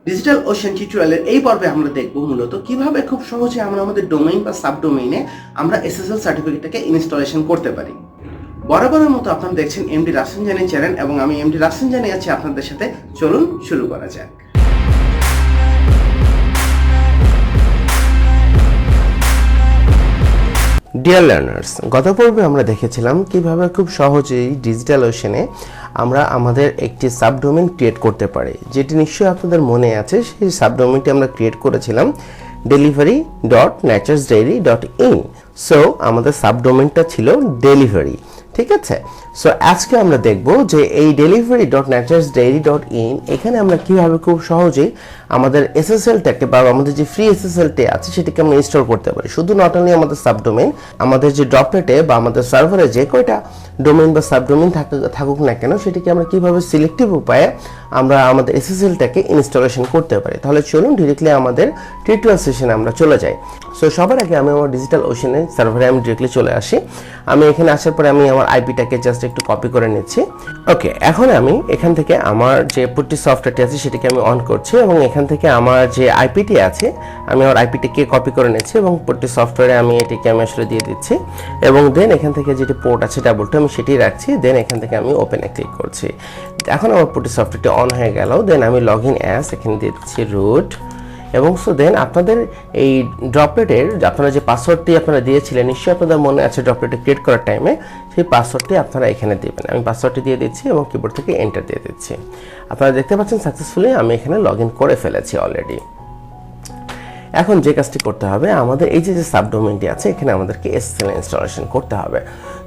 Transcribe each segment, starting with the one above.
Digital ocean টিউটোরিয়ালের এই পর্বে আমরা দেখব মূলত কিভাবে খুব সহজে আমরা আমাদের ডোমেইন বা সাবডোমেইনে আমরা এসএসএল সার্টিফিকেটটাকে ইনস্টলেশন করতে পারি। বরাবরের মতো আপনারা দেখছেন এমডি রাফসান জানি চ্যানেল এবং আমি এমডি রাফসান জানি আছি আপনাদের সাথে। চলুন শুরু করা যাক। ডিয়ার লার্নার্স, গত পর্বে আমরা দেখেছিলাম কিভাবে খুব সহজেই ডিজিটাল ওশেনে আমরা আমাদের একটি সাবডোমেইন ক্রিয়েট করতে পারি, যেটি নিশ্চয়ই আপনাদের মনে আছে। সেই সাবডোমেইনটি আমরা ক্রিয়েট করেছিলাম delivery.naturesdiary.in। সো আমাদের সাবডোমেইনটা ছিল ডেলিভারি, ঠিক আছে। সো আজকে আমরা দেখব যে এই delivery.naturesdiary.in এখানে আমরা কিভাবে খুব সহজেই আমাদের এসএসএলটাকে বা আমাদের যে ফ্রি এসএসএলটি আছে সেটাকে আমরা ইনস্টল করতে পারি। শুধু নট অনলি আমাদের সাবডোমেইন, আমাদের যে ড্রপলেটে বা আমাদের সার্ভারে যে কয়টা ডোমেইন বা সাবডোমেইন থাকুক না কেন, সেটাকে আমরা কিভাবে সিলেক্টিভ উপায়ে আমরা আমাদের এসএসএলটাকে ইনস্টলেশন করতে পারি। তাহলে চলুন ডিরেক্টলি আমাদের টিউটোরিয়াল সেশনে আমরা চলে যাই। সো সবার আগে আমি আমার ডিজিটাল ওশেনের সার্ভারে আমি ডিরেক্টলি চলে আসি। আমি এখানে আসার পরে আমি আমার আইপিটাকে জাস্ট একটু কপি করে নিচ্ছি। ওকে, এখন আমি এখান থেকে আমার যে পুট্টি সফটওয়্যারটি আছে সেটাকে আমি অন করছি এবং এখান থেকে আমার যে আইপিটি আছে আমি আমার আইপিটিকে কপি করে নিচ্ছি এবং পুট্টি সফটওয়্যারে আমি এটিকে আমি আসলে দিয়ে দিচ্ছি এবং দেন এখান থেকে যেটি পোর্ট আছে ডাবলটা আমি সেটি রাখছি। দেন এখান থেকে আমি ওপেনে ক্লিক করছি। এখন আমার পুট্টি সফটওয়্যারটি অন হয়ে গেল। দেন আমি লগ ইন অ্যাজ এখানে দিয়ে দিচ্ছি রুট এবং সো দেন আপনাদের এই ড্রপলেটের আপনারা যে পাসওয়ার্ডটি আপনারা দিয়েছিলেন নিশ্চয়ই আপনাদের মনে আছে ড্রপলেটটি ক্রিয়েট করার টাইমে, সেই পাসওয়ার্ডটি আপনারা এখানে দেবেন। আমি পাসওয়ার্ডটি দিয়ে দিচ্ছি এবং কিবোর্ড থেকে এন্টার দিয়ে দিচ্ছি। আপনারা দেখতে পাচ্ছেন সাকসেসফুলি আমি এখানে লগ ইন করে ফেলেছি অলরেডি। এখন যে কাজটি করতে হবে, আমাদের এই যে সাবডোমেইনটি আছে এখানে আমাদেরকে এসএসএল ইনস্টলেশন করতে হবে।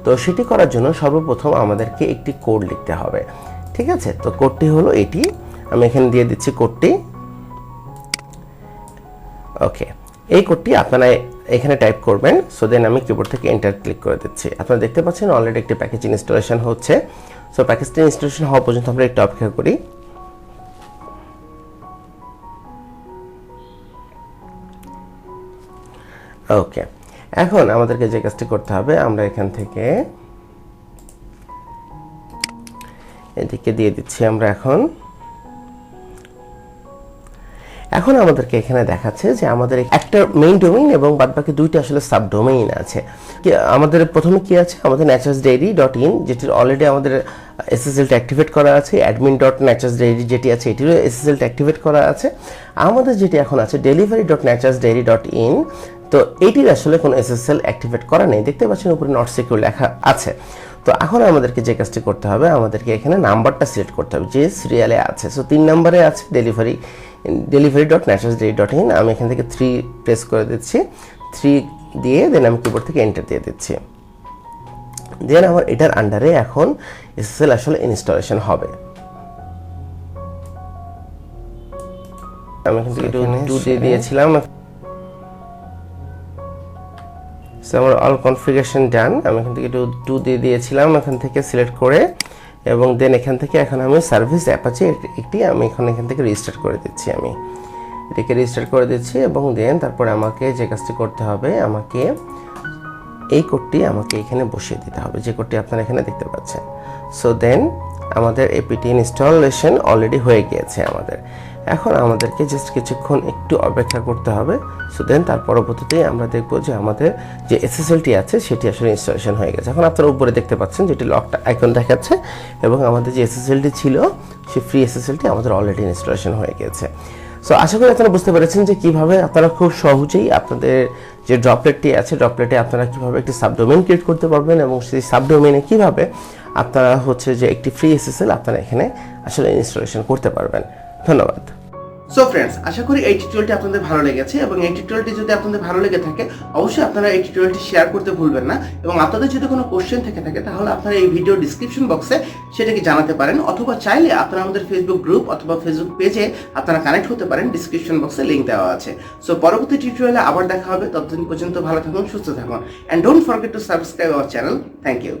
তো সেটি করার জন্য সর্বপ্রথম আমাদেরকে একটি কোড লিখতে হবে, ঠিক আছে। তো কোডটি হলো এটি, আমি এখানে দিয়ে দিচ্ছি কোডটি। ওকে, এই কোডটি আপনারা এখানে টাইপ করবেন। সো দেন আমি কিবোর্ড থেকে এন্টার ক্লিক করে দিচ্ছি। আপনারা দেখতে পাচ্ছেন অলরেডি একটি প্যাকেজ ইনস্টলেশন হচ্ছে। সো প্যাকেজটি ইনস্টলেশন হওয়া পর্যন্ত আমরা একটু অপেক্ষা করি। ওকে, এখন আমাদেরকে যে কাজটি করতে হবে, আমরা এখান থেকে এদিকে দিয়ে দিচ্ছি আমরা এখন আমাদেরকে এখানে দেখাচ্ছে যে আমাদের একটা মেইন ডোমেইন এবং বাদবাকি দুইটা আসলে সাবডোমেইন আছে। আমাদের প্রথমে কি আছে, আমাদের naturesdiary.in যেটির অলরেডি আমাদের এসএসএলটা অ্যাক্টিভেট করা আছে। admin.naturesdiary যেটি আছে এটিরও এসএসএলটা অ্যাক্টিভেট করা আছে। আমাদের যেটি এখন আছে delivery.naturesdiary.in, তো এটির আসলে কোনো এসএসএল অ্যাক্টিভেট করা নেই। দেখতে পাচ্ছেন উপরে নট সিকিউর লেখা আছে। তো এখন আমাদেরকে যে কাজটি করতে হবে, আমাদেরকে এখানে নাম্বারটা সিলেক্ট করতে হবে যে সিরিয়ালে আছে। সো 3 নম্বরে আছে delivery.naturesdiary.in। আমি এখান থেকে 3 প্রেস করে দিচ্ছি। 3 দিয়ে দেন আমি কিবোর্ড থেকে এন্টার দিয়ে দিচ্ছি। দেন আমার এটার আন্ডারে এখন এসএসএল আসলে ইনস্টলেশন হবে। আমি এখান থেকে 2 দিয়ে দিয়েছিলাম। আমার অল কনফিগারেশন ডান। আমি এখান থেকে 2 দিয়ে দিয়েছিলাম এখান থেকে সিলেক্ট করে এবং দেন এখান থেকে এখন আমি সার্ভিস অ্যাপাচি একটি আমি এখান থেকে রেজিস্টার করে দিচ্ছি। আমি এটাকে রেজিস্টার করে দিচ্ছি এবং দেন তারপরে আমাকে যে কাজটি করতে হবে, আমাকে এই কোডটি আমাকে এখানে বসিয়ে দিতে হবে, যে কোডটি আপনারা এখানে দেখতে পাচ্ছেন। সো দেন আমাদের এপিটি ইনস্টলেশন অলরেডি হয়ে গিয়েছে আমাদের। এখন আমাদেরকে জাস্ট কিছুক্ষণ একটু অপেক্ষা করতে হবে। সো দেন তার পরবর্তীতে আমরা দেখব যে আমাদের যে এসএসএলটি আছে সেটি আসলে ইনস্টলেশন হয়ে গেছে। এখন আপনারা উপরে দেখতে পাচ্ছেন যেটি লকটা আইকন দেখাচ্ছে এবং আমাদের যে এসএসএলটি ছিল সেই ফ্রি এসএসএলটি আমাদের অলরেডি ইনস্টলেশন হয়ে গেছে। সো আশা করি আপনারা বুঝতে পেরেছেন যে কীভাবে আপনারা খুব সহজেই আপনাদের যে ড্রপলেটটি আছে ড্রপলেটে আপনারা কীভাবে একটি সাবডোমেইন ক্রিয়েট করতে পারবেন এবং সেই সাবডোমেইনে কীভাবে আপনারা যে একটি ফ্রি এসএসএল আপনারা এখানে আসলে ইনস্টলেশন করতে পারবেন। ধন্যবাদ। সো ফ্রেন্ডস, আশা করি এই টিউটোরিয়ালটি আপনাদের ভালো লেগেছে এবং এই টিউটোরিয়ালটি যদি আপনাদের ভালো লেগে থাকে অবশ্যই আপনারা এই টিউটোরিয়ালটি শেয়ার করতে ভুলবেন না এবং আপনাদের যদি কোনো কোশ্চেন থেকে থাকে তাহলে আপনারা এই ভিডিও ডিসক্রিপশন বক্সে সেটাকে জানাতে পারেন, অথবা চাইলে আপনারা আমাদের ফেসবুক গ্রুপ অথবা ফেসবুক পেজে আপনারা কানেক্ট হতে পারেন। ডিসক্রিপশন বক্সে লিংক দেওয়া আছে। সো পরবর্তী টিউটোরিয়ালে আবার দেখা হবে। ততদিন পর্যন্ত ভালো থাকুন, সুস্থ থাকুন, and don't forget to subscribe our channel. Thank you.